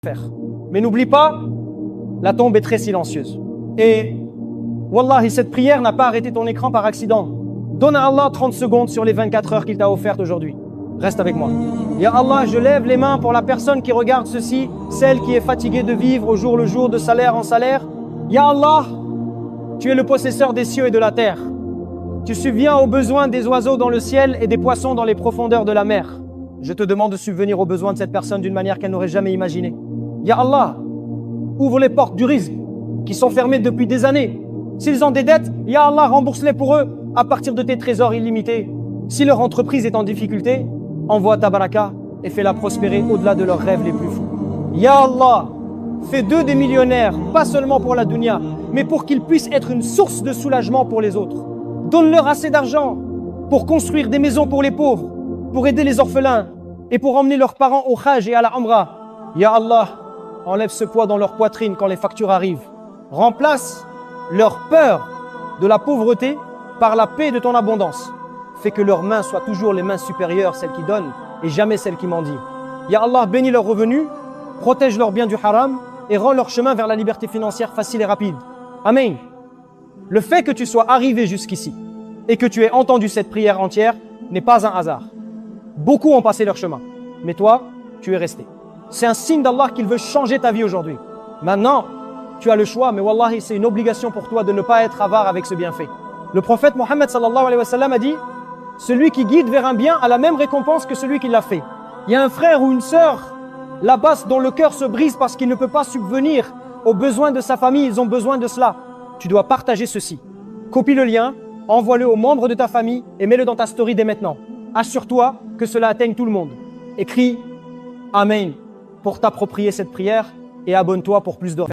faire. Mais n'oublie pas, la tombe est très silencieuse. Et Wallahi, cette prière n'a pas arrêté ton écran par accident. Donne à Allah 30 secondes sur les 24 heures qu'il t'a offertes aujourd'hui. Reste avec moi. Ya Allah, je lève les mains pour la personne qui regarde ceci, celle qui est fatiguée de vivre au jour le jour, de salaire en salaire. Ya Allah, tu es le possesseur des cieux et de la terre. Tu subviens aux besoins des oiseaux dans le ciel et des poissons dans les profondeurs de la mer. Je te demande de subvenir aux besoins de cette personne d'une manière qu'elle n'aurait jamais imaginée. Ya Allah, ouvre les portes du rizq qui sont fermées depuis des années. S'ils ont des dettes, Ya Allah, rembourse-les pour eux à partir de tes trésors illimités. Si leur entreprise est en difficulté, envoie ta baraka et fais-la prospérer au-delà de leurs rêves les plus fous. Ya Allah, fais d'eux des millionnaires, pas seulement pour la dunya, mais pour qu'ils puissent être une source de soulagement pour les autres. Donne-leur assez d'argent pour construire des maisons pour les pauvres, pour aider les orphelins et pour emmener leurs parents au Hajj et à la Umrah. Ya Allah, enlève ce poids dans leur poitrine quand les factures arrivent. Remplace leur peur de la pauvreté par la paix de ton abondance. Fais que leurs mains soient toujours les mains supérieures, celles qui donnent, et jamais celles qui mendient. Ya Allah, bénis leurs revenus, protège leurs biens du haram et rend leur chemin vers la liberté financière facile et rapide. Amen. Le fait que tu sois arrivé jusqu'ici et que tu aies entendu cette prière entière n'est pas un hasard. Beaucoup ont passé leur chemin, mais toi, tu es resté. C'est un signe d'Allah qu'il veut changer ta vie aujourd'hui. Maintenant, tu as le choix, mais wallahi, c'est une obligation pour toi de ne pas être avare avec ce bienfait. Le prophète Mohammed sallallahu alayhi wa sallam a dit: celui qui guide vers un bien a la même récompense que celui qui l'a fait. Il y a un frère ou une sœur là-bas dont le cœur se brise parce qu'il ne peut pas subvenir aux besoins de sa famille, ils ont besoin de cela. Tu dois partager ceci. Copie le lien, envoie-le aux membres de ta famille et mets-le dans ta story dès maintenant. Assure-toi que cela atteigne tout le monde. Écris Amen pour t'approprier cette prière et abonne-toi pour plus de